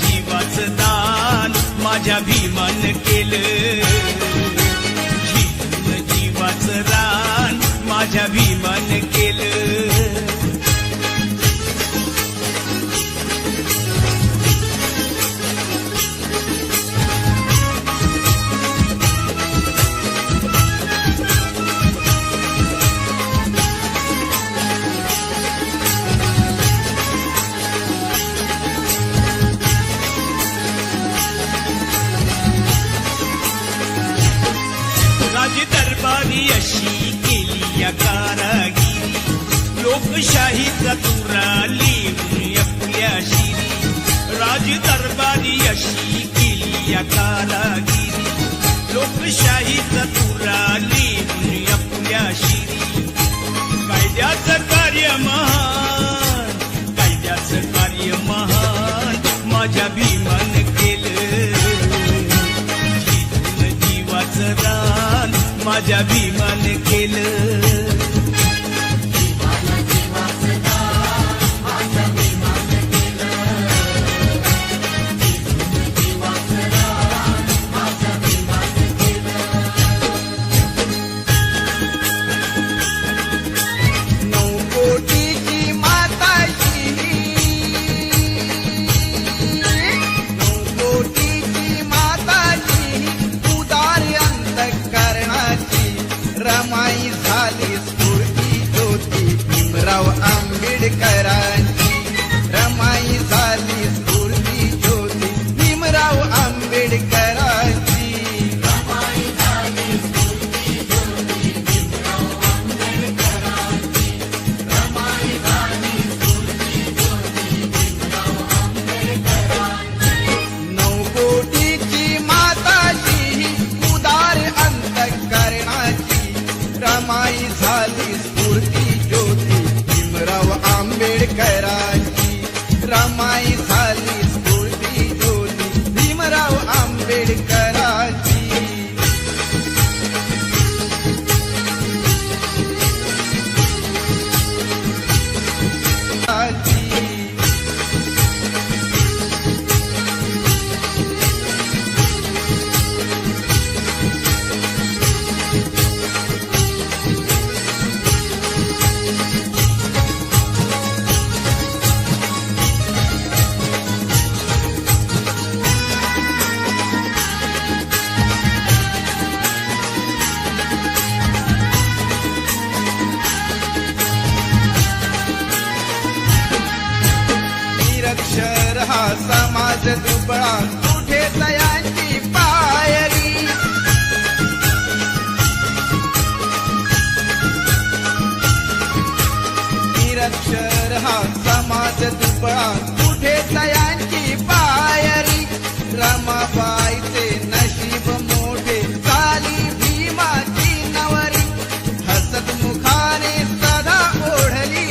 जीवाचं दान माझ्या भीमान केलं, जीवाचं दान माझ्या भीमान केलं. दरबारी अशी केली या कारागिरी, लोकशाहीचा तुरा लिहून आपल्या शिरी. राज दरबारी अशी केली या कारागिरी, लोकशाहीचा तुरा लिहून आपल्या शिरी. कायद्याचं कार्य महान, कायद्याचं कार्य महान माझ्या भीमान केलं, जीवाचं दान माझ्या भीमान केलं. रमाई झाली स्फूर्ती ज्योती भीमराव आंबेडकरांची, रमाई झाली स्फूर्ती ज्योती भीमराव आंबेडकरांची. रमाई झाली स्फूर्ती ज्योती भीमराव आंबेडकरांची, रमाई झाली स्फूर्ती ज्योती भीमराव आंबेडकरांची. 9 कोटीची माताची उदार अंतःकरणाची, रमाई झाली स्फूर्ती ज्योती भीमराव आंबेडकरांची, रमाई झाली स्फूर्ती ज्योती भीमराव आंबेडकरांची. निरक्षर हा समाज दुबळा कुठे तयांची पायरी, निरक्षर हा समाज दुबळा कुठे तयांची पायरी. रमाबाईचे नशीब मोठे झाली भीमाची नवरी, हसत मुखाने सदा ओढली.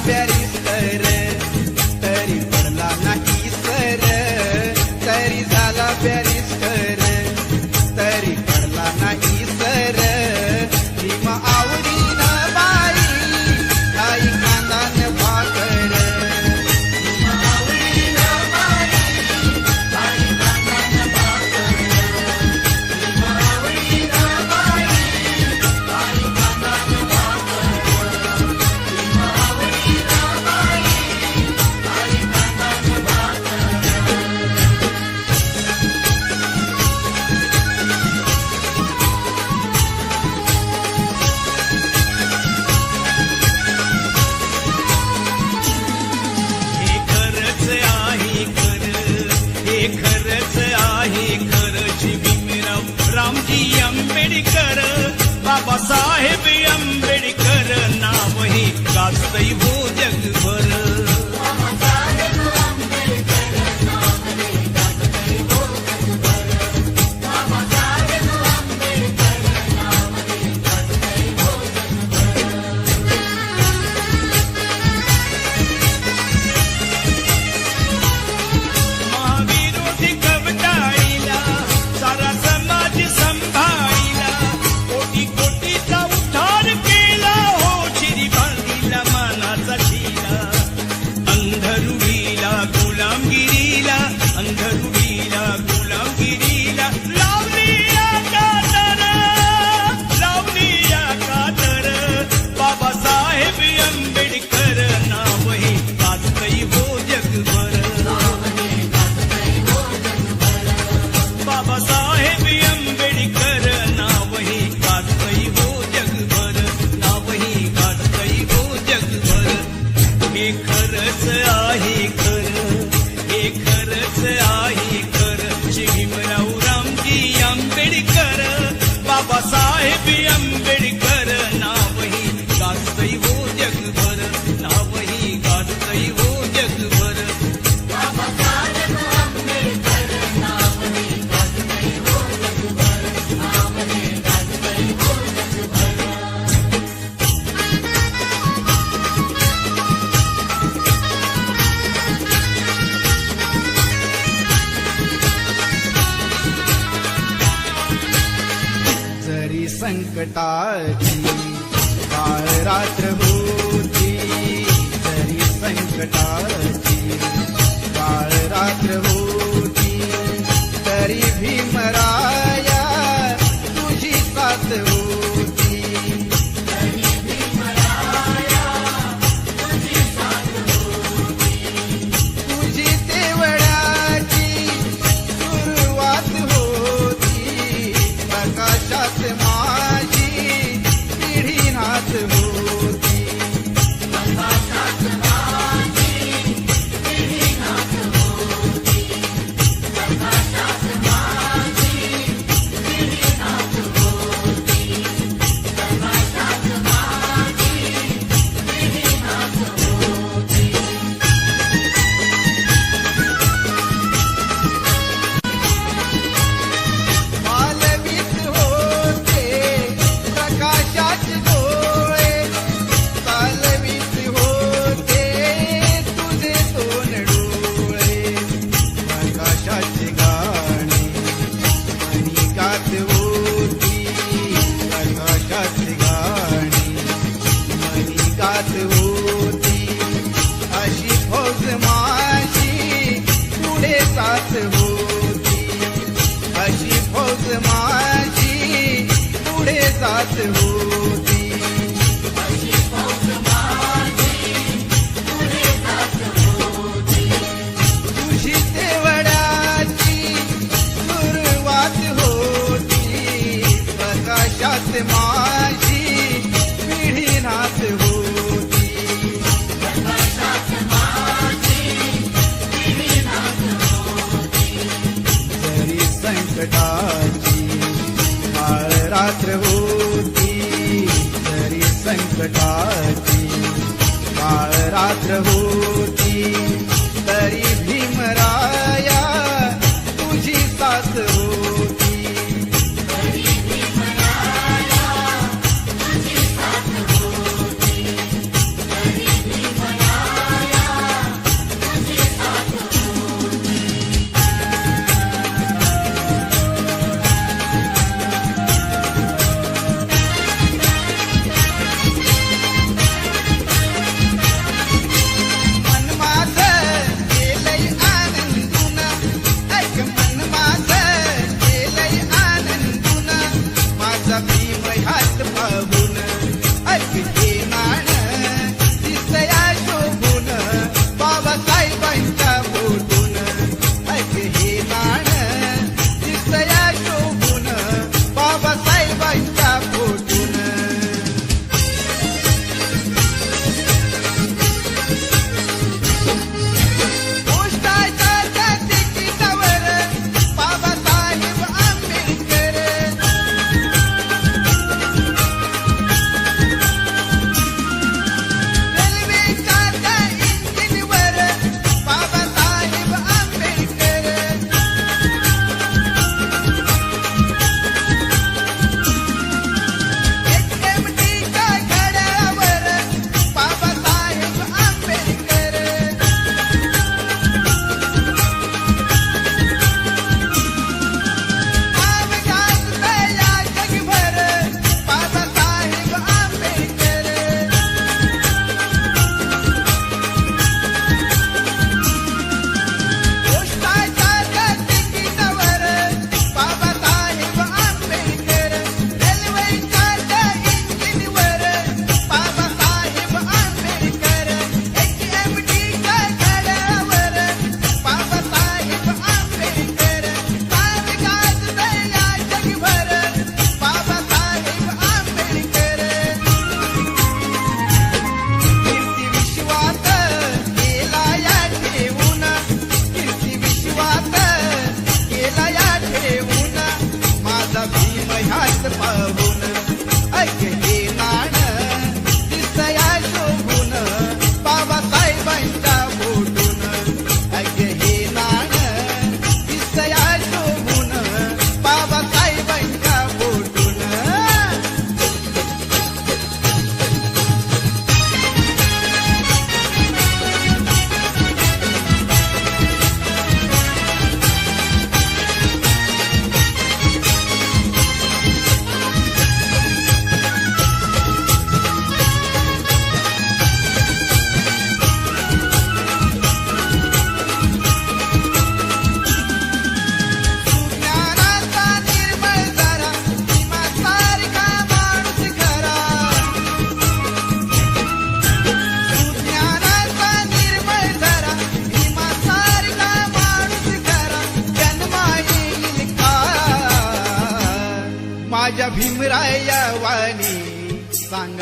बॅरिस्टर तरी पडला नाही सर तरी झाला बॅरिस्टर तरी पडला नाही सर भीम आवडीन बाई आई कांदान भाकर हे खरंच आहे खरं, हे खरंच आहे खरं. श्री भीमराव रामजी आंबेडकर, बाबासाहेब आंबेडकर नाव हे गाजतंय हो जगभर. महाविरोधी कवटाळीला सारा समाज संभाळीला, कोटी कोटीचा उद्धार केला हो. शिरी बांधिला मानाचा शिला, अंधरुढीला गुलामगिरीला, अंधरुढीला गुलामगिरीला लावली या कातर, लावली या कातर. बाबासाहेब आंबेडकर नाव हे गाजतंय हो जगभर. बाबासाहेब आंबेडकर नाव हे गाजतंय हो जगभर, नाव हे गाजतंय हो जगभर. हे खरंच आहे खरं, हे खरंच आहे खरं. श्री भीमराव रामजी आंबेडकर, बाबासाहेब आंबेडकर नाव हे गाजतंय हो जगभर, नाव हे गाजतंय हो जगभर. जरी संकटाची काळ रात्र होती जरी संकटाची काळ रात्र होती तरी भीमराया तुझी साथ होती तुझी तेवढ्याची सुरुवात होती प्रकाशात माझी पिढीनाथ होती मालवीत होते प्रकाशाचे डोळे चालवीत होते तुझे दोन डोळे प्रकाशाचे गाणे मनी गात होती प्रकाशाचे गाणे मनी गात होती अशी फौज माझी पुढे जात होती अशी फौज माझी पुढे जात होती तुझी तेवढ्याची सुरुवात होती प्रकाशात माझी पिढीनाथ होती जरी संकटाची काळ रात्र होती जरी संकटाची काळ रात्र होती तरी भीमराया तुझी साथ होती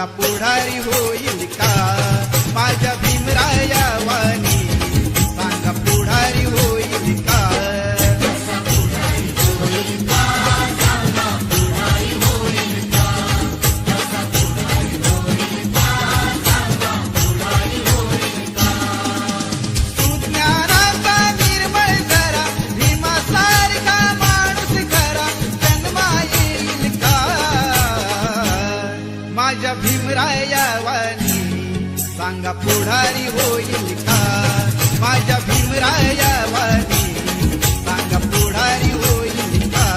सांगा पुढारी होईल का माझ्या भीमराया वाणी सांगा पुढारी होईल का सुज्ञानाचा निर्मळ जरा भीमासारखा माणूस खरा जन्मा येईल का माझ्या भीमराया वाणी सांगा पुढारी होईल का माझ्या भीमराया वाणी सांगा पुढारी होईल का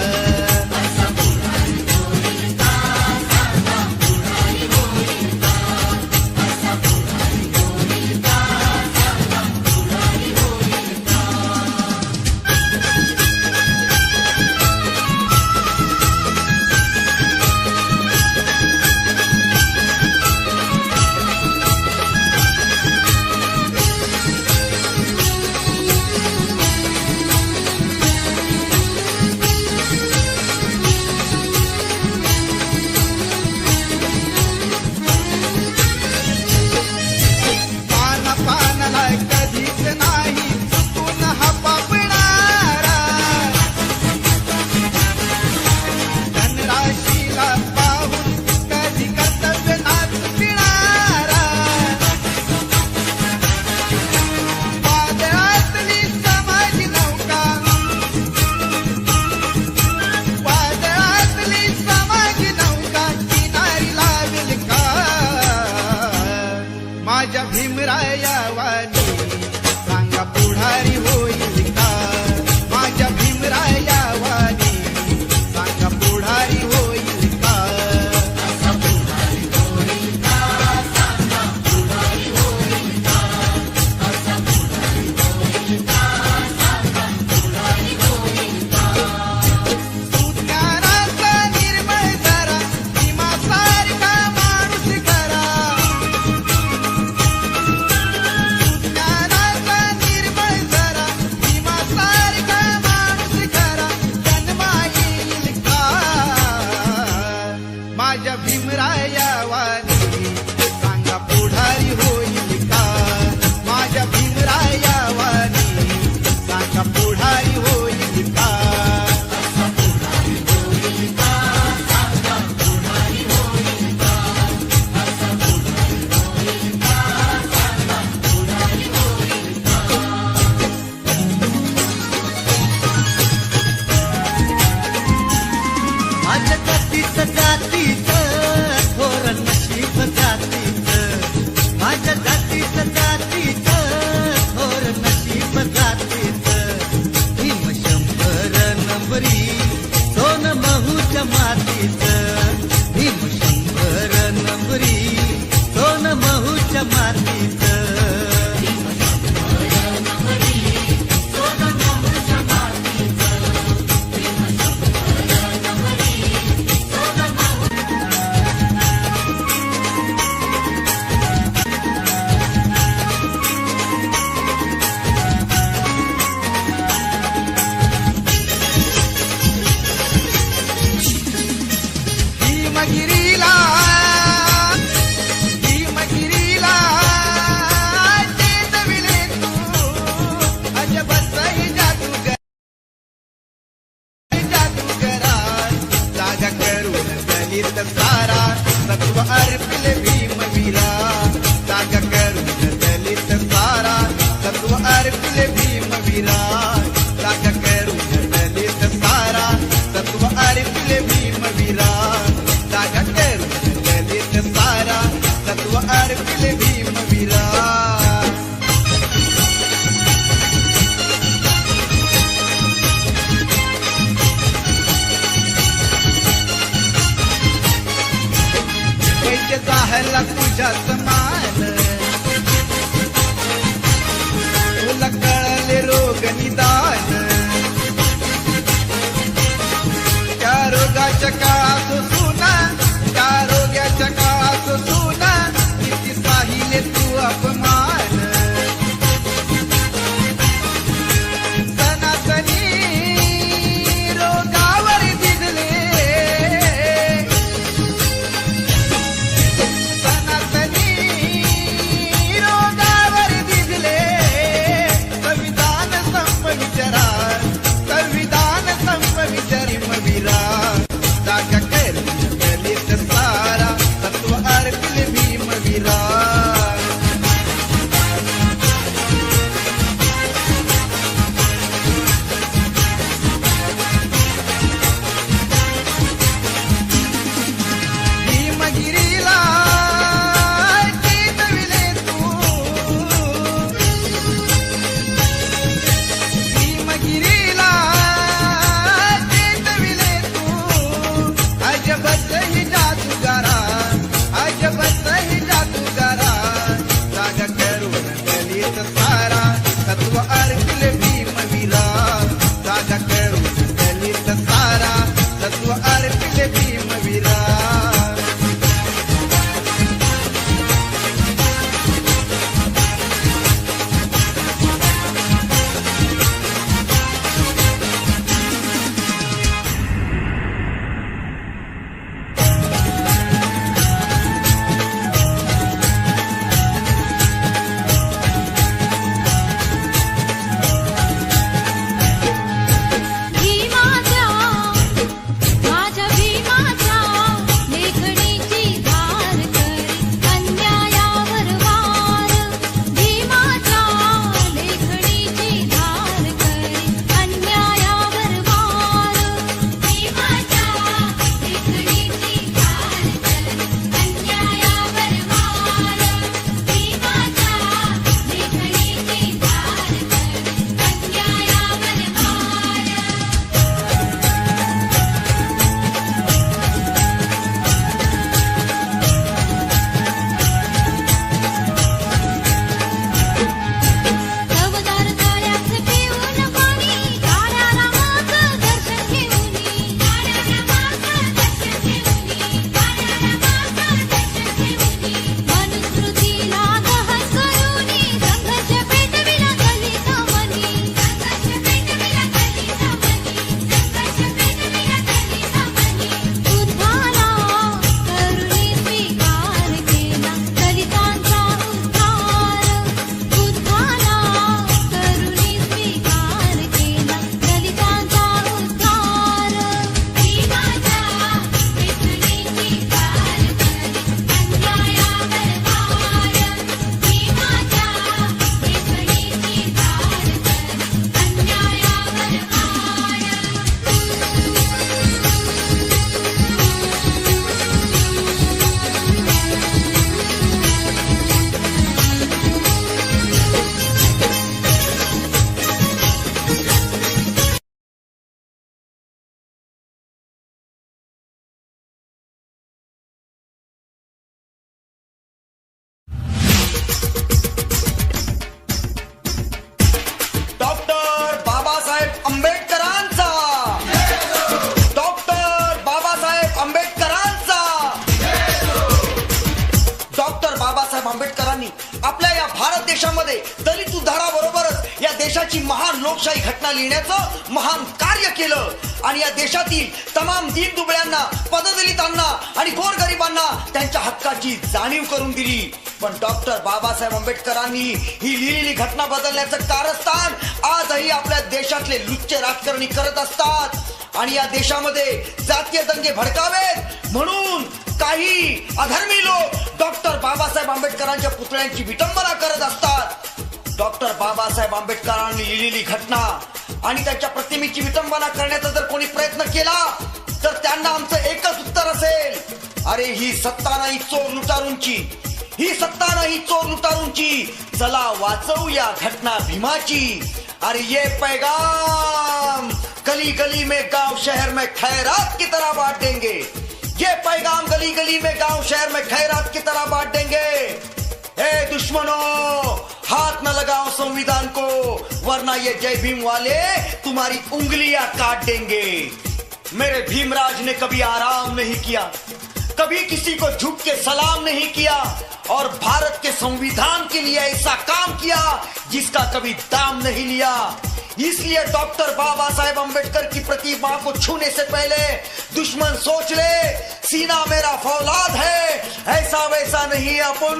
पान पानाला कधीच नाही चुकून हा पापणारा धनराशीला पाहून कधी कर्तव्य नाच पिणारा वादळातली समाज नौका वादळातली समाज नौका किनारी लावेल का माझ्या भीमराया वाणी सांगा पुढारी होईल का माझ्या भीमराया वाणी सांगा पुढारी होईल का सुज्ञानाचा निर्मळ जरा भीमासारखा माणूस खरा ज्ञानाचा निर्मळ जरा भीमासारखा दलित सारा तत्व अर्पिले भीमवीरा जागा करून दलित सारा तत्व अर्पिले भीमवीरा भीमाच्या माझ्या भीमाच्या लेखणीची धार करी अन्यायावर वार भीमाच्या लेखणीची धार करी अन्यायावर वार भीमाच्या लेखणीची धार करी अन्यायावर वार भीमाच्या लेखणीची धार करी अन्यायावर वार नवदार ताळ्याच पिऊन पाणी काळ्या रामाचं दर्शन घेऊनी काळ्या रामाचं दर्शन घेऊनी काळ्या रामाचं दर्शन घेऊनी मनुस्मृतीला दहन करूनी संघर्ष पेटविला दलिता मनी संघर्ष पेटविला दलिता मनी संघर्ष पेटविला दलिता मनी उद्धाला करुणी स्वीकार केला दलितांचा उद्धार उद्धाला करुणी स्वीकार केला दलितांचा उद्धार भीमाच्या लेखणीची धार करी अन्यायावर वार भीमाच्या लेखणीची धार करी डॉक्टर बाबासाहेब आंबेडकरांचा डॉक्टर बाबासाहेब आंबेडकरांचा डॉक्टर बाबासाहेब आंबेडकरांनी आपल्या या भारत देशामध्ये दलित उद्धाराबरोबरच या देशाची महान लोकशाही घटना लिहिण्याचं महान कार्य केलं आणि या देशातील तमाम दीनदुबळ्यांना पददलितांना आणि गोरगरिबांना त्यांच्या हक्काची जाणीव करून दिली. पण डॉक्टर बाबासाहेब आंबेडकरांनी ही लिहिलेली घटना बदलण्याचं कारस्थान आजही आपल्या देशातले लुच्चे राजकारणी करत असतात आणि या देशामध्ये जातीय दंगे भडकावेत म्हणून काही अधर्मी लोक डॉक्टर बाबासाहेब आंबेडकरांच्या पुतळ्यांची विटंबना करत असतात. डॉक्टर बाबासाहेब आंबेडकरांनी लिहिलेली घटना आणि त्यांच्या प्रतिमेची विटंबना करण्याचा जर कोणी प्रयत्न केला तर त्यांना आमचं एकच उत्तर असेल, अरे ही सत्ता नाही चोर लुटारूंची, ही सत्ता नाही चोर लुटारूंची, चला वाचवू या घटना भीमाची. अरे ये पैगाम गली गली में गांव शहर में खैरात की तरह बांट देंगे, ये पैगाम गली गली में गांव शहर में खैरात की तरह बांट देंगे. ए दुश्मनों हाथ न लगाओ संविधान को वरना ये जय भीम वाले तुम्हारी उंगलियां काट देंगे. मेरे भीमराज ने कभी आराम नहीं किया, कभी किसी को झुक के सलाम नहीं किया और भारत के संविधान के लिए ऐसा काम किया जिसका कभी दाम नहीं लिया. इसलिए डॉक्टर बाबा साहेब अम्बेडकर की प्रतिमा को छूने से पहले दुश्मन सोच ले सीना मेरा फौलाद है, ऐसा वैसा नहीं अपन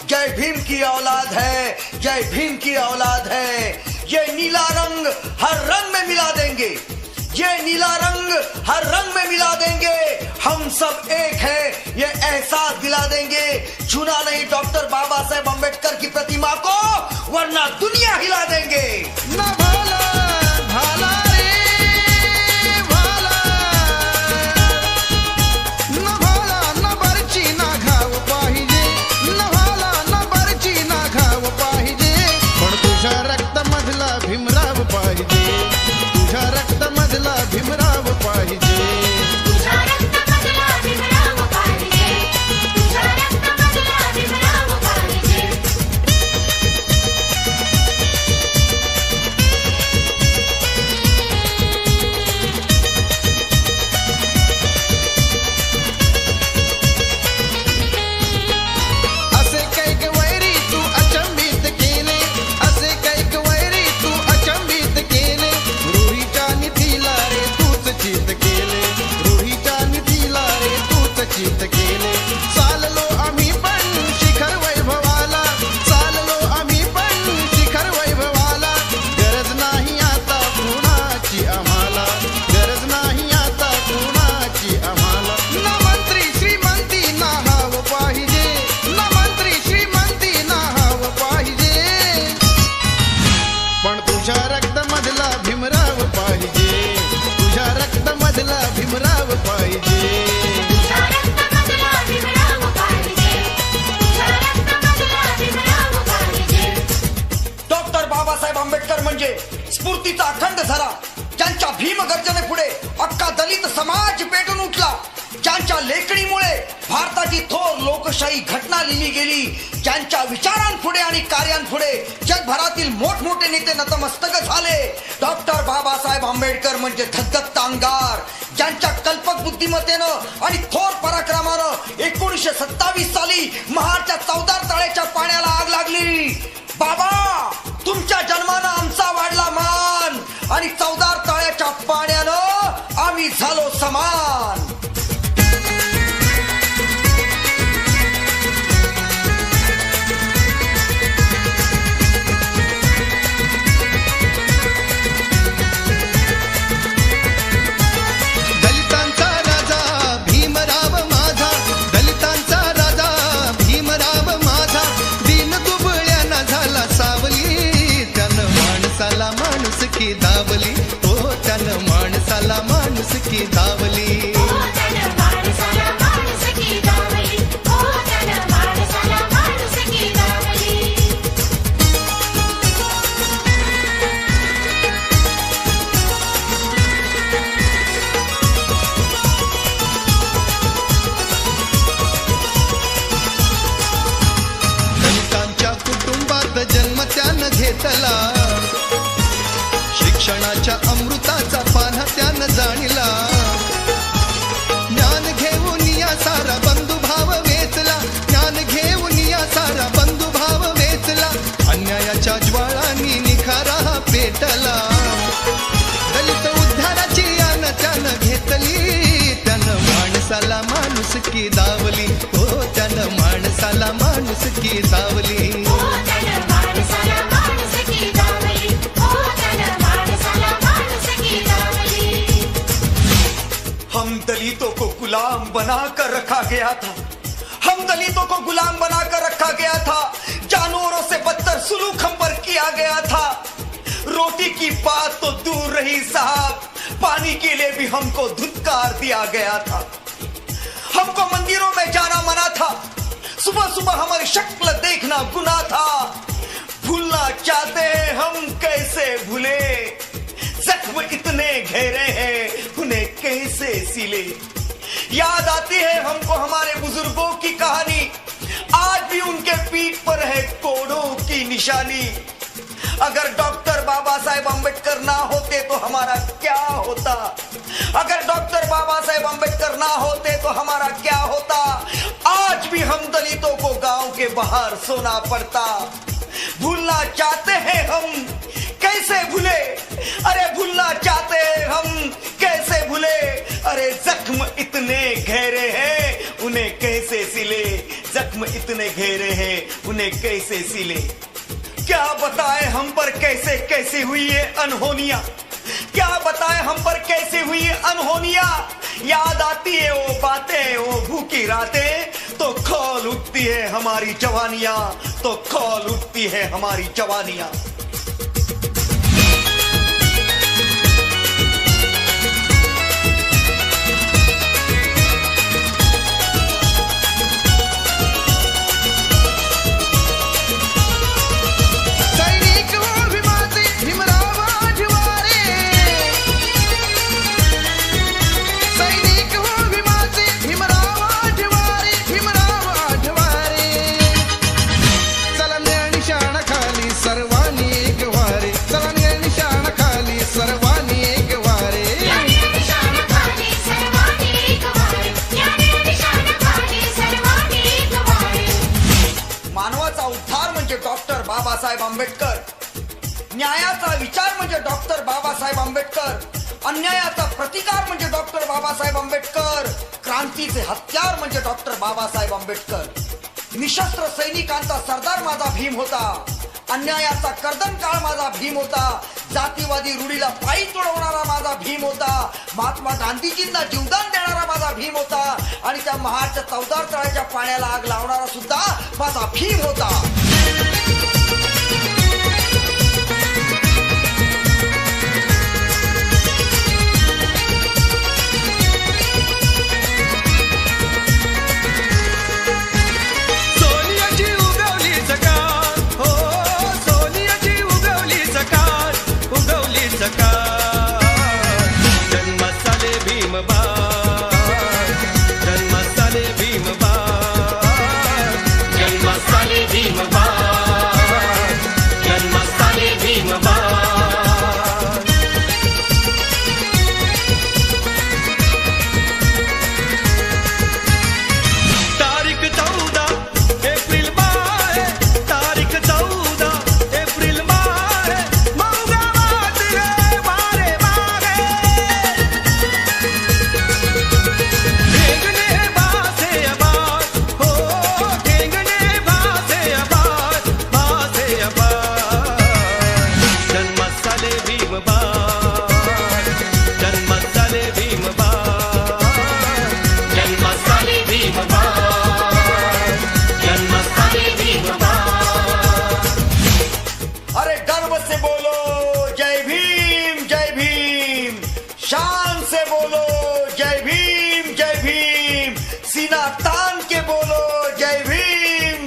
जय भीम की औलाद है, जय भीम की औलाद है. ये नीला रंग हर रंग में मिला देंगे, ये नीला रंग हर रंग में मिला देंगे, हम सब एक हैं ये एहसास दिला देंगे. छूना नहीं डॉक्टर बाबा साहेब अम्बेडकर की प्रतिमा को वरना दुनिया हिला देंगे. न भाला भाला रे भाला, न भाला न बरची ना घाव पाहिजे, न भाला न बरची ना घाव पाहिजे, पण तुझ्या रक्तामधला भीमराव पाहिजे, तुझ्या रक्तामधला भीमराव पाहिजे. तुझ्या रक्तामधला भीमराव पाहिजे, तुझ्या रक्तामधला भीमराव पाहिजे. आहे स्फूर्तीचा अखंड झरा, ज्यांच्या भीमगर्जनेपुढे अख्खा दलित समाज पेटून उठला, ज्यांच्या लेखणीमुळे भारताची थोर लोकशाही घटना लिहिली गेली, ज्यांच्या विचारांपुढे आणि कार्यांपुढे जगभरातील मोठमोठे नेते नतमस्तक झाले. डॉक्टर बाबासाहेब आंबेडकर म्हणजे धगधगता अंगार, ज्यांच्या कल्पक बुद्धिमत्तेनं आणि थोर पराक्रमानं 1927 साली महाडच्या चवदार तळ्याच्या पाण्याला आग लागली. बाबा, तुमच्या जन्मानं आमचा वाढला मान आणि चवदार तळ्याच्या पाण्यानं आम्ही झालो समान. दलितांचा राजा भीमराव माझा, दलितांचा राजा भीमराव माझा, दीन दुबळ्याना झाला सावली, त्यानं माणसाला माणुसकी दावली, हो त्यानं माणसाला माणुसकी दावली. ओ तन माणसाला माणुसकी दावली, ओ तन माणसाला माणुसकी दावली. दलितांच्या कुटुंबात जन्म त्यानं घेतला, शिक्षणाच्या अमृताचा पान्हा त्यानं जाणीला, ज्ञान घेऊन या सारा बंधुभाव वेचला, ज्ञान घेऊन या सारा बंधुभाव वेचला, अन्यायाच्या ज्वाळांनी निखारा पेटला, दलित उद्धाराची यान त्यानं घेतली, त्यानं माणसाला माणुसकी दावली, हो त्यानं माणसाला माणुसकी दावली. ओ तन माणसाला माणुसकी दावली, ओ तन माणसाला माणुसकी दावली. हम दलितों को गुलाम बनाकर रखा गया था, हम दलितों को गुलाम बनाकर रखा गया था, जानवरों से बदतर सुलूक हम पर किया गया था. रोटी की बात तो दूर रही साहब, पानी के लिए भी हमको धुतकार दिया गया था. हमको मंदिरों में जाना मना था, सुबह सुबह हमारी शक्ल देखना गुनाह था. भूलना चाहते हैं हम कैसे भूले, जख्म इतने गहरे हैं उन्हें कैसे सिले. याद आती है हमको हमारे बुजुर्गों की कहानी, आज भी उनके पीठ पर है कोड़ों की निशानी. अगर डॉक्टर बाबा साहेब अम्बेडकर ना होते तो हमारा क्या होता, अगर डॉक्टर बाबा साहेब अम्बेडकर ना होते तो हमारा क्या होता. आज भी हम दलितों को गांव के बाहर सोना पड़ता. भूलना चाहते हैं हम कैसे भूले, अरे भूलना चाहते हैं हम कैसे भूले. अरे जख्म इतने गहरे हैं उन्हें कैसे सिले, जख्म इतने गहरे हैं उन्हें कैसे सिले. क्या बताएं हम पर कैसे कैसे हुई ये अनहोनियां, क्या बताएं हम पर कैसे हुई ये अनहोनियां. याद आती है वो बातें, वो भूखी रातें, तो खौल उठती है हमारी जवानियां, तो खौल उठती है हमारी जवानियां. सैनिक हो भीमाचे भीमराव आठवारे, सैनिक हो भीमाचे भीमराव आठवारे, भीमराव आठवारे. चला निशाण खाली सर्वांनी एक वारे, चला निशाण खाली सर्वांनी एक वारे. याने निशाण खाली सर्वांनी एक वारे, याने निशाण खाली सर्वांनी एक वारे. मानवाचा उद्धार म्हणजे डॉक्टर बाबासाहेब आंबेडकर, न्यायाचा विचार म्हणजे डॉक्टर बाबासाहेब आंबेडकर, अन्यायाचा प्रतिकार म्हणजे डॉक्टर बाबासाहेब आंबेडकर, क्रांतीचे हत्यार म्हणजे डॉक्टर बाबासाहेब आंबेडकर. निशस्त्र सैनिकांचा सरदार माझा भीम होता, अन्यायाचा कर्दनकाळ माझा भीम होता, जातीवादी रूढीला पायी तुडवणारा माझा भीम होता, महात्मा गांधीजींना जीवदान देणारा माझा भीम होता, आणि त्या महाडच्या चवदार तळ्याच्या पाण्याला आग लावणारा सुद्धा माझा भीम होता. सोनियाची उगवली सकाळ, हो सोनियाची उगवली सकाळ, बाळ जन्मास आले भीम बाळ जन्मास आले भीम बाळ जन्मास आले भीम बाळ तारीख 14 एप्रिल बाळ तारीख 14 एप्रिल बाळ मौगावात रे वारे वारे ठेंगणे भासे आबाद हो ठेंगणे भासे आबाद जन्मास आले भीम बाळ जन्मास आले भीम बाळ जन्मास आले भीम बाळ जन्मास आले भीम बाळ अरे गर्व से बोलो जय भीम शान से बोलो जय भीम सीना तान के बोलो जय भीम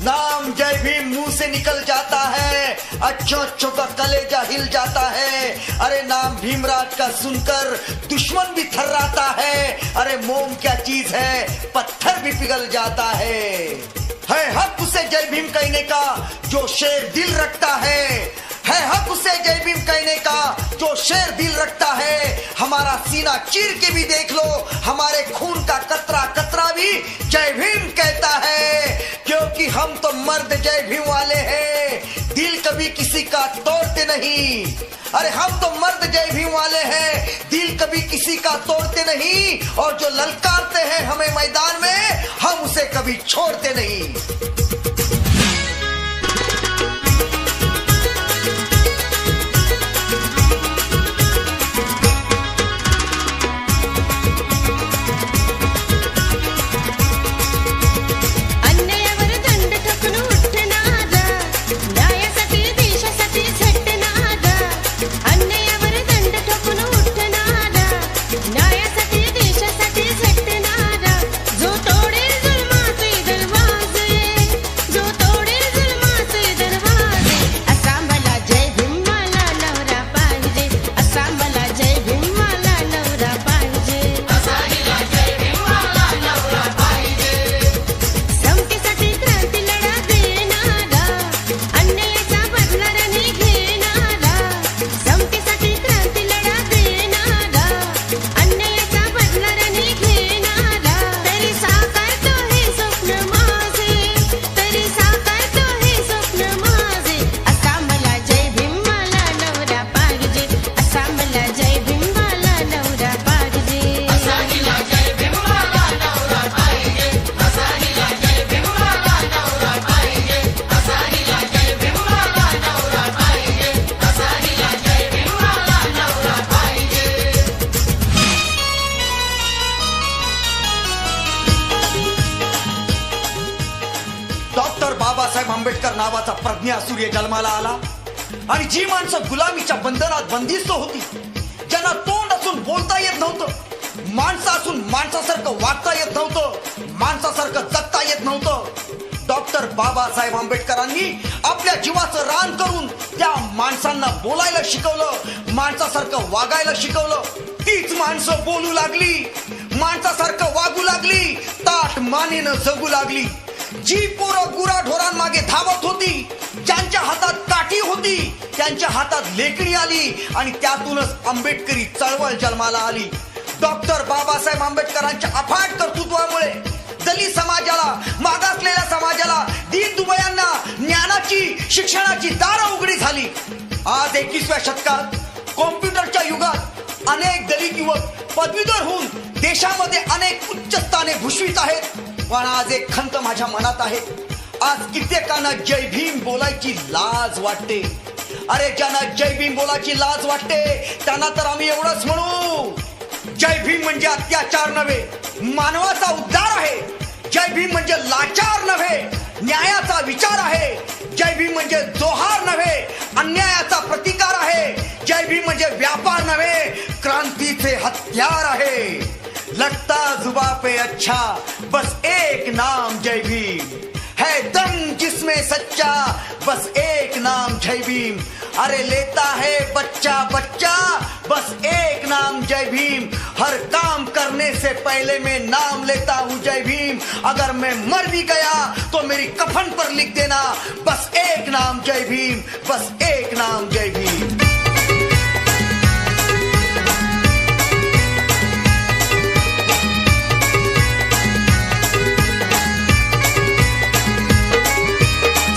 नाम जय भीम मुंह से निकल जाता है अच्छों का कलेजा हिल जाता है अरे नाम भीमराज का सुनकर दुश्मन भी थर्राता है अरे मोम क्या चीज है पत्थर भी पिघल जाता है हक उसे जय भीम कहने का जो शेर दिल रखता है हक उसे जय भीम कहने का जो शेर दिल रखता है हमारा सीना चीर के भी देख लो हमारे खून का कतरा कतरा भी जय भीम कहता है क्योंकि हम तो मर्द जय भीम वाले हैं दिल कभी किसी का तोड़ते नहीं अरे हम तो मर्द जय भीम वाले हैं दिल कभी किसी का तोड़ते नहीं और जो ललकारते हैं हमें मैदान में हम उसे कभी छोड़ते नहीं अन्यायावर दंड ठोकून उठणारा न्यायासाठी देशासाठी झटणारा अन्यायावर दंड ठोकून उठणारा न्यायासाठी देशासाठी झटणारा जो तोडेल जुलमाचे दरवाजे जो तोडेल जुलमाचे दरवाजे असा मला जय भीम वाला नवरा पाहिजे असा मला जय भीम वाला नवरा पाहिजे समतेसाठी क्रांती लढा देणारा अन्यायाचा बदला रणनी घेणारा समतेसाठी क्रांती लढा देणारा अन्यायाचा बदला रणनी घेणारा तरी साकारतो हे स्वप्न माझे तरी साकारतो हे स्वप्न माझे असा मला जय भीम वाला नवरा पाहिजे असा मला जय भीम वाला नवरा पाहिजे डॉक्टर बाबासाहेब आंबेडकर नावाचा प्रज्ञा सूर्य जन्माला आला आणि जी माणसं गुलामीच्या बंधनात बंदिस्त होती ज्यांना तोंड असून बोलता येत नव्हतं माणसं असून माणसासारखं वागता येत नव्हतं माणसासारखं जगता येत नव्हतं डॉक्टर बाबासाहेब आंबेडकरांनी आपल्या जीवाचं रान करून त्या माणसांना बोलायला शिकवलं माणसासारखं वागायला शिकवलं तीच माणसं बोलू लागली माणसासारखं वागू लागली ताठ मानेनं जगू लागली जी पोरं गुराढोरांमागे धावत होती ज्यांच्या हातात काठी होती त्यांच्या हातात लेखणी आली आणि त्यातूनच आंबेडकरी चळवळ जन्माला आली डॉक्टर बाबासाहेब आंबेडकरांच्या अफाट कर्तृत्वामुळे दलित समाजाला मागासलेल्या समाजाला दीन दुबळ्यांना ज्ञानाची शिक्षणाची दारं उघडी झाली आज 21व्या शतकात कॉम्प्युटरच्या युगात अनेक दलित युवक पदवीधर होऊन देशामध्ये अनेक उच्च स्थाने भूषवित आहेत पण आज एक खंत माझ्या मनात आहे आज कित्येकांना जय भीम बोलायची लाज वाटते अरे ज्यांना जय भीम बोलायची लाज वाटते त्यांना तर आम्ही एवढंच म्हणू जय भीम म्हणजे अत्याचार नव्हे मानवाचा उद्धार आहे जय भीम म्हणजे लाचार नव्हे न्यायाचा विचार आहे जय भीम म्हणजे जोहार नव्हे अन्यायाचा प्रतिकार आहे जय भीम म्हणजे व्यापार नव्हे क्रांतीचे हत्यार आहे लगता जुबा पे अच्छा बस एक नाम जय भीम है दम जिसमें सच्चा बस एक नाम जय भीम अरे लेता है बच्चा बच्चा बस एक नाम जय भीम। हर काम करने से पहले मैं नाम लेता हूँ जय भीम। अगर मैं मर भी गया तो मेरी कफन पर लिख देना बस एक नाम जय भीम, बस एक नाम जय भीम।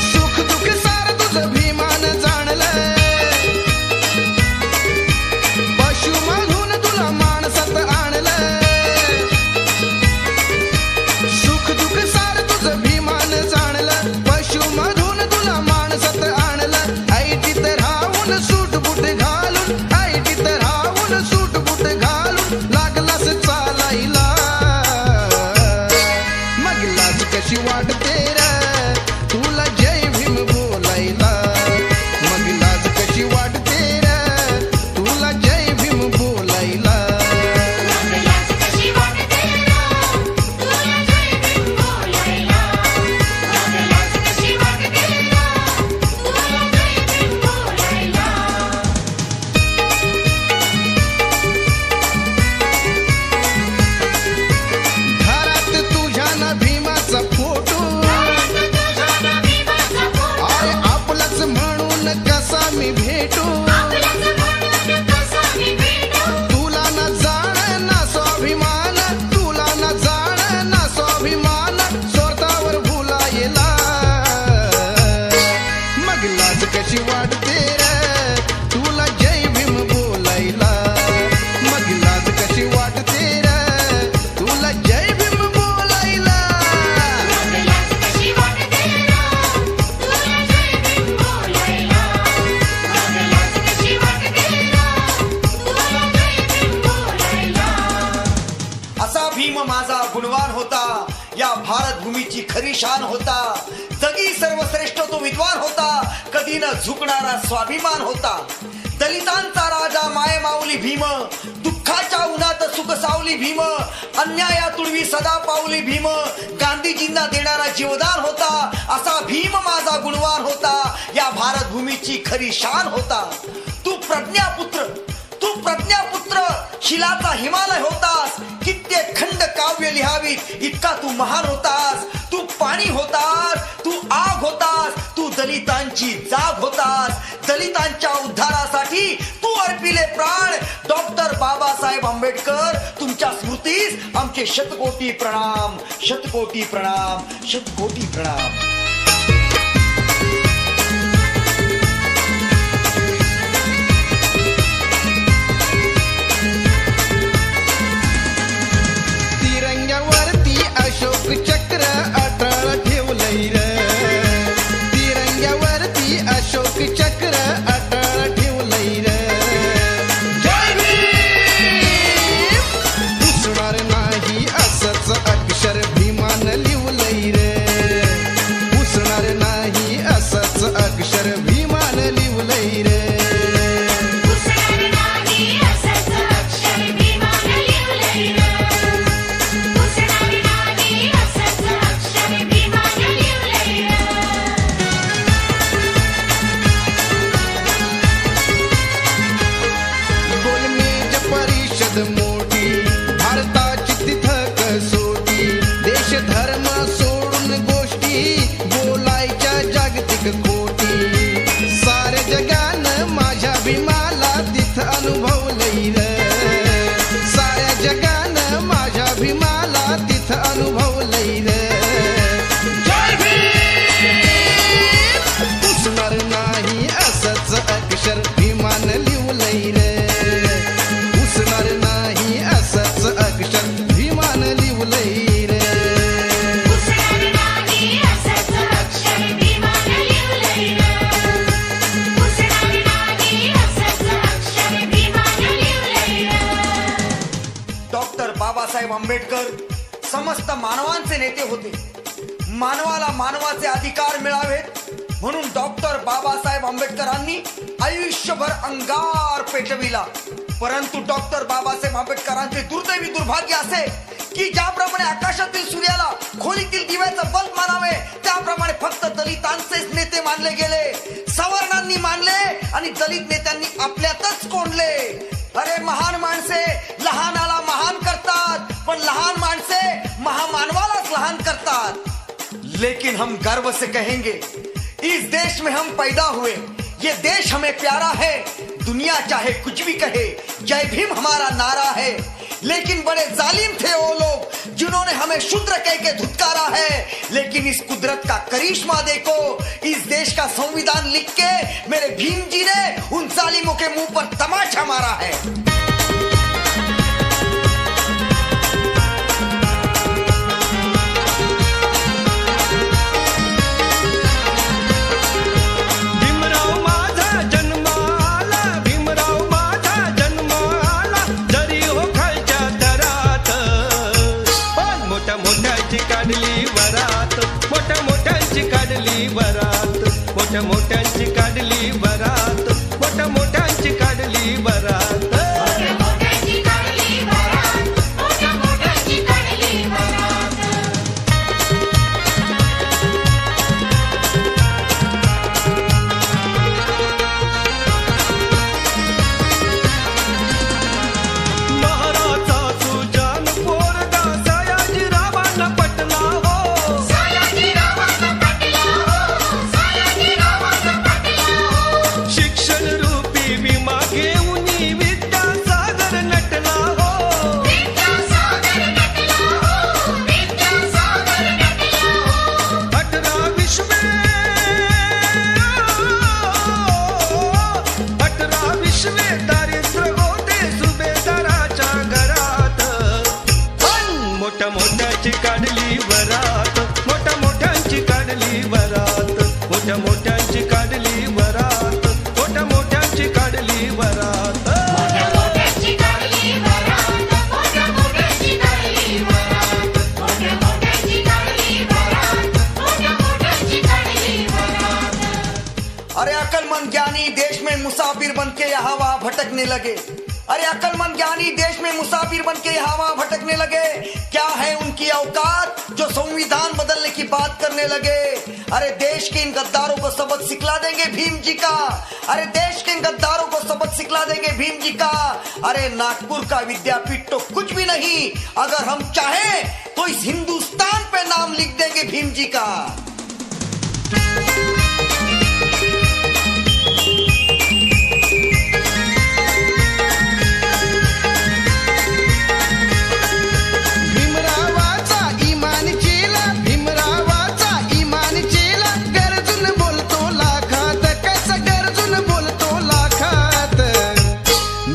सुख दुःख सार तुझं भीमानं जाणलं, पशुमधून तुला माणसात आणलं। सुख दुःख सार तुझं भीमानं जाणलं, पशुमधून तुला माणसात आणलं। ऐटीत राहून सूटबूट घालून, ऐटीत राहून सूटबूट घालून लागलास चालायला। मग लाज कशी वाटते रे तुला जय भीम बोलायला। मग लाज कशी वाटते रे तुला जय भीम बोलायला। लाज कशी वाटते रे तुला जय भीम बोलायला। लाज कशी वाटते रे तुला जय भीम बोलायला। घरात तुझ्या ना भीमाचा फोटो, तुझ्या भीमाचा फोटो अरे आपलाच म्हणून कसा मी भेटू। आपलाच म्हणून कसा मी भेटू। तुला ना जाण ना स्वाभिमान, तुला ना जाण ना स्वाभिमान, स्वतःवर भुलायला। मग लाज कशी वाटते रे तुला जय भीम बोलायला। मग लाज कशी वाटते रे तुला जय भीम बोलायला। लाज कशी वाटते रे तुला जय भीम बोलायला। लाज कशी वाटते रे तुला जय भीम बोलायला। असा भीम माझा गुणवान होता, या भारत भूमीची खरी शान होता। जगी सर्वश्रेष्ठ तो विद्वान होता, कधी न झुकणारा स्वाभिमान होता। दलितांचा राजा माय माऊली भीम, दुःखाच्या उन्हात सुख सावली भीम। अन्यायातुडवी सदा पावली भीम, गांधीजींना देणारा जीवदान होता। असा भीम माझा गुणवान होता, या भारत भूमीची खरी शान होता। तू प्रज्ञापुत्र, तू प्रज्ञापुत्र, शिलाचा हिमालय होतास। कित्येक खंड काव्य लिहावीत इतका तू महान होतास। तू पाणी होतास, तू आग होतास, तू दलितांची जाग होतास। दलितांच्या उद्धारासाठी तू अर्पिले प्राण। डॉक्टर बाबासाहेब आंबेडकर तुमच्या स्मृतीस आमचे शतकोटी प्रणाम, शतकोटी प्रणाम, शतकोटी प्रणाम। तिरंग्यावरती अशोक चक्र अटळ ठेवलंय रे। तिरंग्यावरती अशोक चक्र अटळ ठेवलंय रे। जय भीम पुसणार नाही असंच अक्षर भीमान लिवलंय रे। पुसणार नाही असंच अक्षर भीमान लिवलंय रे। पुसणार नाही असंच अक्षर भीमान लिवलंय रे। पुसणार नाही असंच अक्षर भीमान लिवलंय रे। गोलमेज परिषद मोठी, भारताची तिथं कसोटी। देश धर्म सोडून गोष्टी बोलायच्या जागतिक कोटी। सारे जगानं माझ्या भीमाला तिथं अनुभवलंय रे। साऱ्या जगानं माझ्या भीमाला तिथं अनुभवलंय रे। जय भीम पुसणार नाही असंच अक्षर भीमान लिवलंय रे। पुसणार नाही असंच अक्षर भीमान लिवलंय रे। पुसणार नाही असंच अक्षर भीमान लिवलंय रे। पुसणार नाही असंच अक्षर भीमान लिवलंय रे। डॉक्टर बाबासाहेब आंबेडकर समस्त मानवांचे नेते होते। मानवाला मानवाचे अधिकार मिळावेत म्हणून डॉक्टर बाबासाहेब आंबेडकरांनी आयुष्यभर अंगार पेटविला। परंतु डॉक्टर बाबासाहेब आंबेडकरांचे दुर्दैवी दुर्भाग्य असे की ज्याप्रमाणे आकाशातील सूर्याला खोलीतील दिव्याचं बल्ब मानावे त्याप्रमाणे फक्त दलितांचेच नेते मानले गेले। सवर्णांनी मानले आणि दलित नेत्यांनी आपल्यातच कोंडले. अरे महान माणसे लहानाला महान करतात, पण लहान माणसे महामानवालाच लहान करतात. लेकिन हम गर्व से कहेंगे, इस देश में हम पैदा हुए, ये देश हमें प्यारा है. दुनिया चाहे कुछ भी कहे, जय भीम हमारा नारा है. लेकिन बड़े जालिम थे वो लोग जिन्होंने हमें शूद्र कह के धुतकारा है. लेकिन इस कुदरत का करिश्मा देखो, इस देश का संविधान लिख के मेरे भीम जी ने उन जालिमों के मुंह पर तमाचा मारा है. भीमराव माझा जन्माला, भीमराव माझा जन्माला, जरी हो खालच्या दरात, पण मोठ्या मोठ्यांची काढली वरात, मोठ्या मोठ्यांची काढली वरात, मोठ्या मोठ्यांची काढली वरात, मोठ्या मोठ्यांची काढली वरात. मोठ्याची काढली वरात, मोठ्याची काढली वरात. महाराजा सुजान पोरगा सयाजीरावांना पटला हो, सयाजीरावांना पटला हो, सयाजीरावांना पटला हो. शिक्षण रूपी विमा घेऊन विद्यासागर नटला हो. विद्यासागर नटला हो, विद्यासागर नटला हो. 18 विश्वे 18 विश्वे दारिद्र्य होते सुभेदाराच्या घरात, पण मोठ्या मोठ्याची काढली वरात, मोठ्या मोठ्यांची काढली वरात, मोठ्या मोठ्यांची काढली वरात, मोठ्या मोठ्यांची काढली वरात. मोठ्याची काढली वरात, मोठ्याची काढली वरात, मोठ्याची काढली वरात, मोठ्याची काढली वरात. अरे अकलमंद ज्ञानी देश में मुसाफिर बन के यहाँ वहाँ भटकने लगे. अरे अकलमंद ज्ञानी देश में मुसाफिर बन के यहाँ वहाँ भटकने लगे. क्या है उनकी औकात जो संविधान बदलने की बात करने लगे. अरे देश के इन गद्दारों को सबक सिखला देंगे भीम जी का. अरे देश के इन गद्दारों को सबक सिखला देंगे भीम जी का. अरे नागपुर का विद्यापीठ तो कुछ भी नहीं, अगर हम चाहें तो इस हिंदुस्तान पे नाम लिख देंगे भीम जी का. भीमरावाचा इमान चेला, भीमरावाचा इमान चेला, गरजून बोलतो लाखात, कसा गरजून बोलतो लाखात.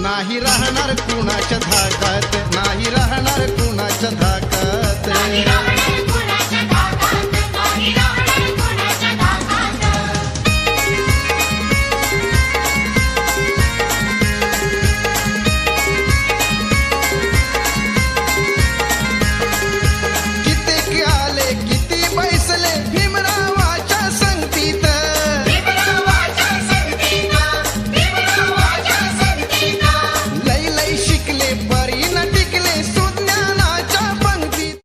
नाही राहणार कुणाच्या धाकात, नाही राहणार कुणाच्या धाकात. नाही राहणार कुणाच्या धाकात, नाही राहणार कुणाच्या धाकात. किती आले किती बैसले भीमरावाच्या संगतीत. भीमरावाच्या संगतीत, भीमरावाच्या संगतीत. लई लई शिकले परी न टिकले सुज्ञानाच्या पंक्तीत.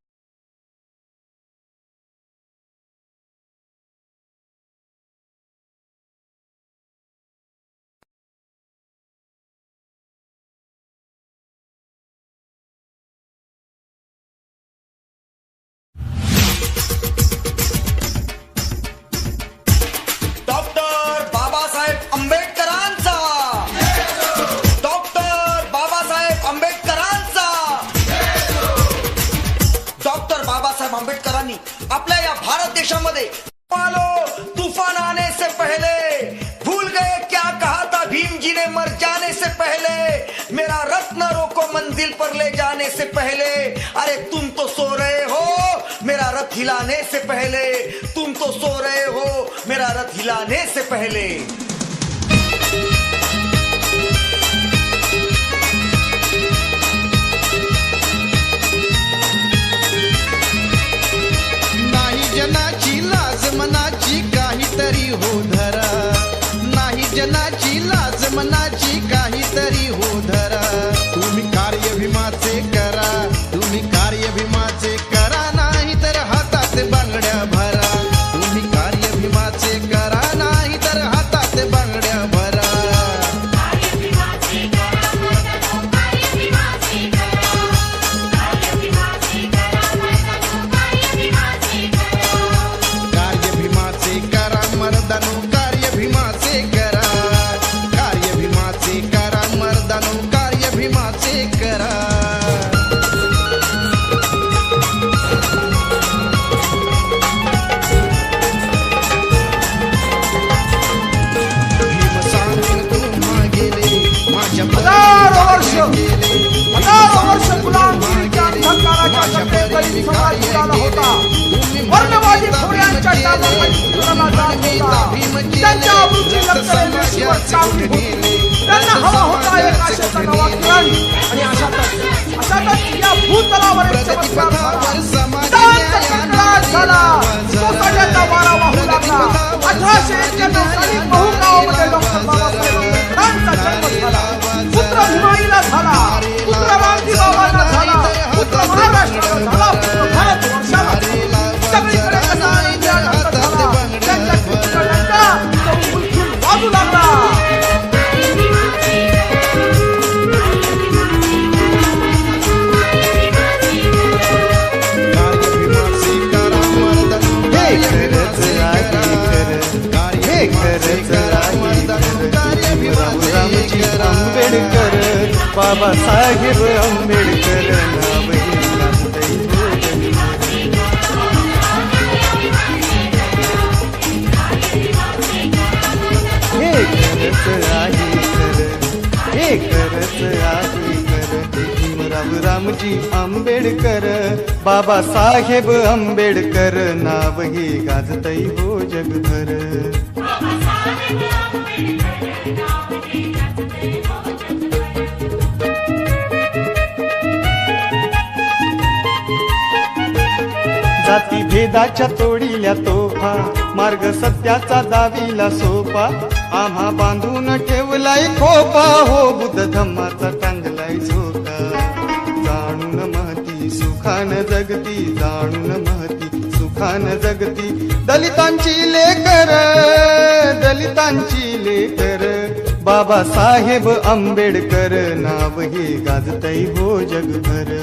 डॉक्टर बाबासाहेब आंबेडकरांचा, डॉक्टर बाबासाहेब आंबेडकरांचा. डॉक्टर बाबासाहेब आंबेडकरांनी आपल्या या भारत देशामध्ये तूफान आने से पहले भूल गए क्या कहा था भीम जी ने मर जाने से पहले, मेरा रथ न रोको मंजिल पर ले जाने से पहले. अरे तुम तो सो रहे हो मेरा रथ हिलाने से पहले, तुम तो सो रहे हो मेरा रथ हिलाने से पहले. नाही जनाची लाज मनाची काहीतरी हो धरा, नाही जनाची लाज मनाची काहीतरी हो धरा. तुम्ही कार्य भीमाचे करा, तुम्ही कार्य भीमाचे करा, नाही तर हातात बांगड्या भरा. तुम्ही कार्य भीमाचे करा, नाही तर हातात बांगड्या भरा. कामणी होती. त्यांना हवा होता एक आशेचा नवा किरण आणि अशातच या भूतलावर एक चमत्कार झाला. शांत संक्रांत झाला. सोसाट्याचा वारा वाहू लागला. 1891 साली महू गावामध्ये डॉक्टर बाबासाहेब आंबेडकरांचा जन्म झाला. पुत्र भीमाईला झाला, पुत्र रामजी बाबांना झाला, पुत्र महाराष्ट्राला झाला, पुत्र भारतवर्षाला झाला. सगळीकडे कसा आनंद झाला. त्यांच्या कीर्तनाचा चौमुखी वाजू लागला. रामजी आंबेडकर बाबासाहेब आंबेडकर हे खरंच आहे खरं, हे खरंच आहे खरं. भीमराव रामजी आंबेडकर बाबासाहेब आंबेडकर नाव हे गाजतय हो जगभर. जाती भेदाच्या तोडील्या तोफा, मार्ग सत्याचा दाविला सोपा. आम्हा बांधून ठेवलाय खोपा, हो बुद्ध धम्माचा टांगलाय झोका. जाणून महती सुखान जगती, जाणून महती सुखान जगती. दलितांची लेकर, दलितांची लेकर बाबासाहेब आंबेडकर नाव हे गाजतय हो जगभर.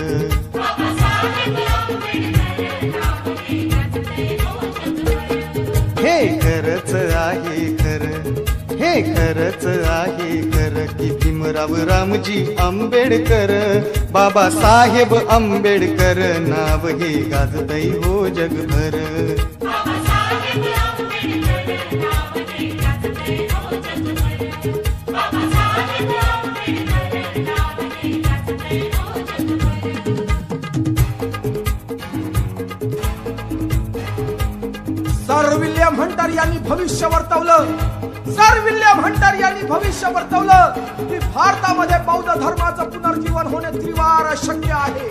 हे खरंच आहे खरं, हे खरंच आहे खरं की भीमराव रामजी आंबेडकर बाबासाहेब आंबेडकर नाव हे गाजतय हो जगभर. सर विल्यम हंटर यांनी भविष्य वर्तवलं. सर विल्यम हंटर यांनी भविष्य वर्तवलं की भारतामध्ये बौद्ध धर्माचं पुनर्जीवन होणे त्रिवार शक्य आहे.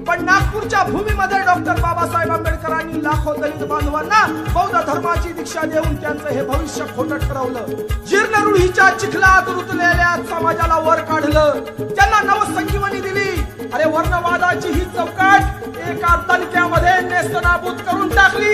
पण नागपूरच्या भूमीमध्ये डॉक्टर बाबासाहेब आंबेडकरांनी लाखो दलित बांधवांना बौद्ध धर्माची दीक्षा देऊन त्यांचं हे भविष्य खोटं ठरवलं. जीर्ण रूढीच्या चिखलात रुतलेल्या समाजाला वर काढलं, त्यांना नवसंजीवनी दिली. अरे वर्णवादाची ही चौकट एका दणक्यामध्ये नेस्तनाबूत करून टाकली.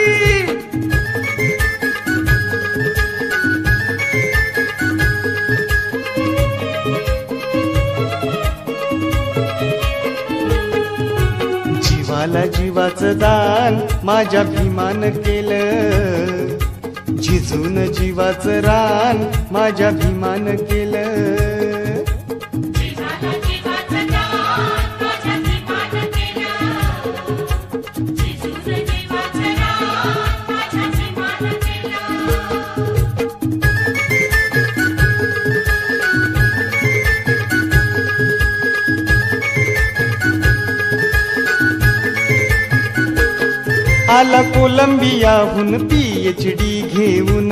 जीवाला जीवाचं दान माझ्या भीमान केलं, झिजून जीवाचं रान माझ्या भीमान केलं. आला कोलंबियाहून PhD घेऊन,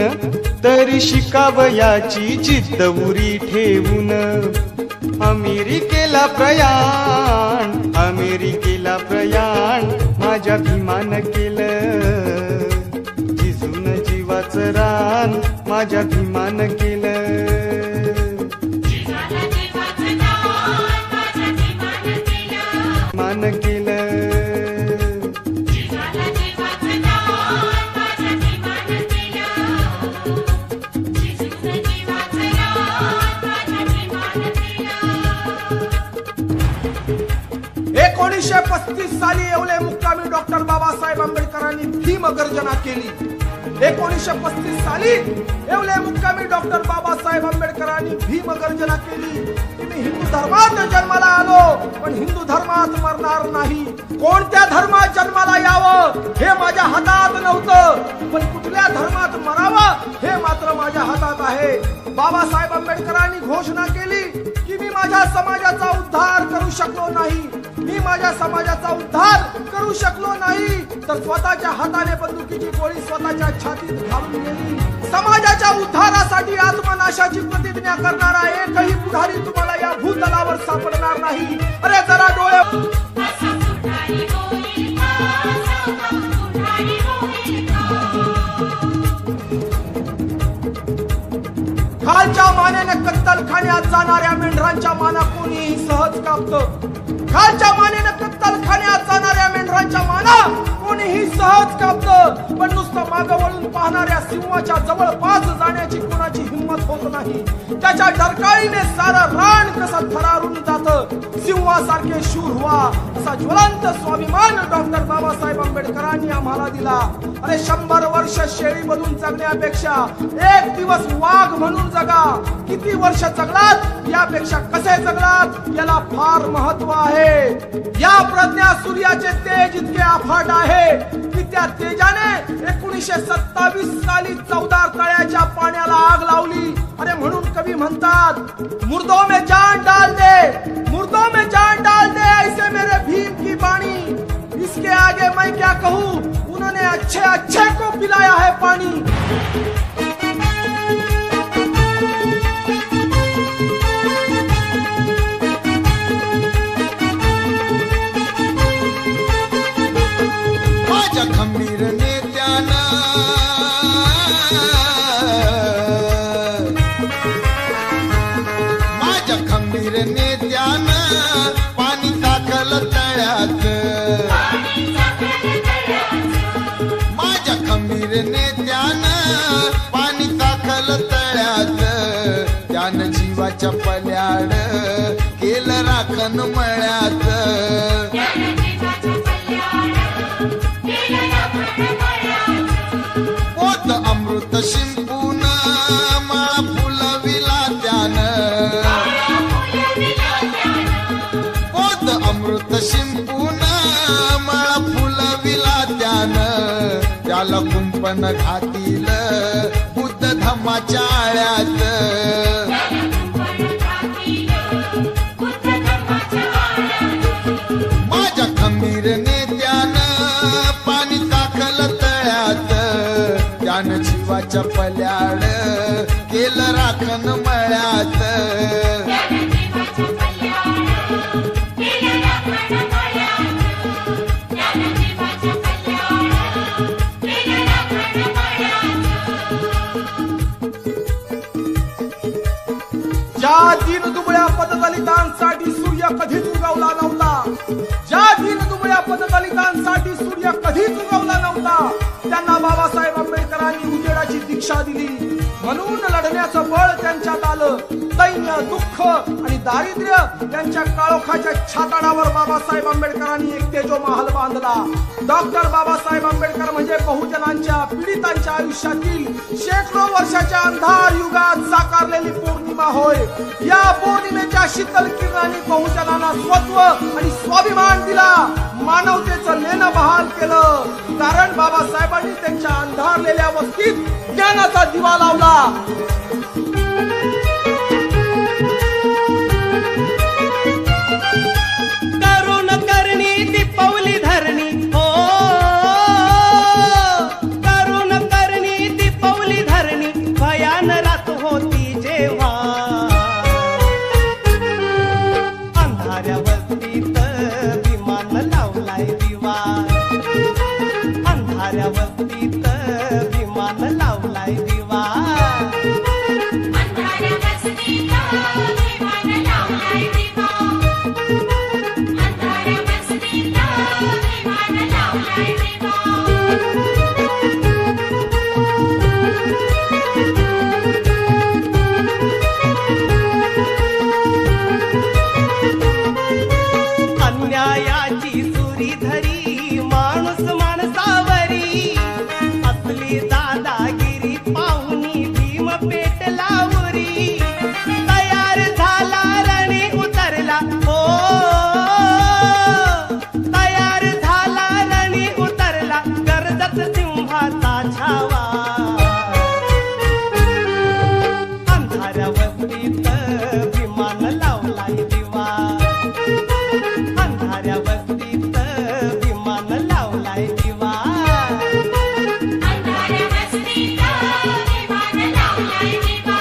तरी शिकावयाची जिद्द उरी ठेवून. अमेरिकेला प्रयाण, अमेरिकेला प्रयाण माझ्या भीमान केलं. झिजून जीवाचं रान माझ्या भीमान केलं. मान केलं. एकोणीसशे 35 साली येवले मुक्कामी डॉक्टर बाबासाहेब आंबेडकरांनी भीम गर्जना केली. 1935 साली येवले मुक्कामी डॉक्टर बाबासाहेब आंबेडकरांनी भीम गर्जना केली. मी हिंदू धर्मात जन्माला आलो, पण हिंदू धर्मात मरणार नाही. कोणत्या धर्मात जन्माला यावं हे माझ्या हातात नव्हतं, पण कुठल्या धर्मात मरावं हे मात्र माझ्या हातात आहे. बाबासाहेब आंबेडकरांनी घोषणा केली की मी माझ्या समाजाचा उद्धार करू शकलो नाही, मी माझ्या समाजाचा उद्धार करू शकलो नाही, तर स्वतःच्या हाताने बंदुकीची गोळी स्वतःच्या छातीत घालून गेली. समाजाच्या उद्धारासाठी आत्मनाशाची प्रतिज्ञा आज्ञा करणारा एकही पुढारी तुम्हाला या भूतलावर सापडणार नाही. अरे जरा डोळे खालच्या मानेने कत्तलखान्यात जाणाऱ्या मेंढरांच्या माना कोणीही सहज कापतं. खालच्या मानेने कत्तलखान्यात जाणाऱ्या मेंढरांच्या माना कोणीही सहज कापतं. पण नुसतं मागं वळून पाहणाऱ्या सिंहाच्या जवळपास जाण्याची कोणाची हिंमत होत नाही. त्याच्या डरकाळीने सारं रान कसं थरारून जातं. सिंहासारखे शूर व्हा असा ज्वलंत स्वाभिमान डॉक्टर बाबासाहेब आंबेडकरांनी आम्हाला दिला. अरे 100 वर्ष शेळी बनून जगण्यापेक्षा एक दिवस वाघ म्हणून जगा. किती वर्ष जगलात यापेक्षा कसे जगलात याला फार महत्व आहे. या प्रज्ञा सूर्याचे तेज इतके अफाट आहे की त्या तेजाने 1927 साली 14 तळ्याच्या पाण्याला आग लावली. अरे म्हणून कवी म्हणतात मुर्दों में जान डाल दे, मुर्दों में जान डाल दे ऐसे मेरे भीम की बाणी. इसके आगे मैं क्या कहूँ, उन्होंने अच्छे अच्छे को पिलाया है पानी. माझ्या खंबीर नेत्यानं माझ्या खंबीर नेत्यानं पाणी टाकल तळ्यात. माझ्या खंबीर नेत्यानं पाणी टाकल तळ्यात. त्यानं जीवाच्या पल्याड केलं राखण मळ्यात. पोत अमृत शिंपून माळा फुलविला त्यानं. पोत अमृत शिंपून माळा फुलविला त्यानं. त्याला कुंपण घातील बुद्ध धम्माच्या आळ्यात. माझ्या खंबीर नेत्यानं पाणी टाकल तळ्यात. त्यानं जीवाच्या पल्याड केलं राखण मळ्यात. ज्या दीनदुबळ्या पददलितांसाठी सूर्य कधीच उगवला नव्हता, ज्या दीनदुबळ्या पददलितांसाठी सूर्य कधीच उगवला नव्हता, त्यांना बाबासाहेब आंबेडकरांनी उजेडाची दीक्षा दिली. म्हणून लढण्याचं बळ त्यांच्यात आलं. दैन्य, दुःख आणि दारिद्र्य यांच्या काळोखाच्या छाताडावर बाबासाहेब आंबेडकरांनी एक तेजोमहल बांधला. डॉक्टर बाबासाहेब आंबेडकर म्हणजे बहुजनांच्या पीडितांच्या आयुष्यातील शेकडो वर्षाच्या अंधार युगात साकारलेली पौर्णिमा होय. या पौर्णिमेच्या शीतल किरणांनी बहुजनांना स्वत्व आणि स्वाभिमान दिला. मानवतेचं लेणं बहाल केलं. कारण बाबासाहेबांनी त्यांच्या अंधारलेल्या वस्तीत ज्ञानाचा दिवा लावला. करुण करणी दीपवली धरणी हो, करुण करणी दीपवली धरणी. भयान रात होती जेव्हा अंधाऱ्या वस्तीत विमान लावलाय दिवा. अंधाऱ्या वस्तीत विमान लावलाय दिवा. अंधाऱ्या वस्तीत विमान लावलाय दिवा. अंधाऱ्या वस्तीत विमान लावलाय दिवा. अन्यायाची सुरी धरी माणूस माणसावरी. असली दादागिरी पाहुनी भीम पेटला उरी. तयार झाला रणी उतरला हो, तयार झाला रणी उतरला. गरजत सिंहाचा छावा. अंधाऱ्या वस्तीत विमान लावलाय दिवा. अंधाऱ्या वस्तीत विमान लावलाय दिवा. अंधाऱ्या वस्तीत विमान लावलाय दिवा.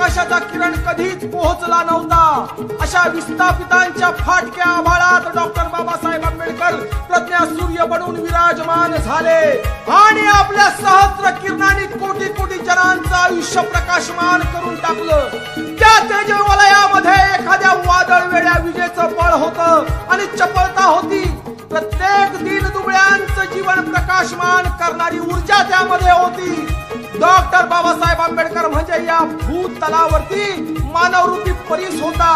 प्रकाशाचा किरण कधीच पोहोचला नव्हता. अशा विस्थापितांच्या फाटक्या आभाळात डॉक्टर बाबासाहेब आंबेडकर प्रज्ञा सूर्य बनून विराजमान झाले आणि आपल्या सहस्र किरणांनी कोटी कोटी जनांचं आयुष्य प्रकाशमान करून टाकलं. त्या तेजवलयामध्ये एखाद्या वादळ वेड्या विजेचं बळ होतं आणि चपळता होती. प्रत्येक दीन दुबळ्यांचं जीवन प्रकाशमान करणारी ऊर्जा त्यामध्ये होती. डॉक्टर बाबासाहेब आंबेडकर म्हणजे या भूतलावरती मानवरूपी परीस होता.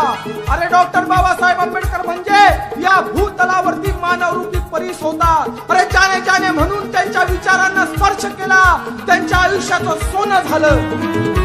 अरे डॉक्टर बाबासाहेब आंबेडकर म्हणजे या भूतलावरती मानवरूपी परीस होता. अरे जाने जाने म्हणून त्यांच्या विचारांना स्पर्श केला, त्यांच्या आयुष्याचं सोनं झालं.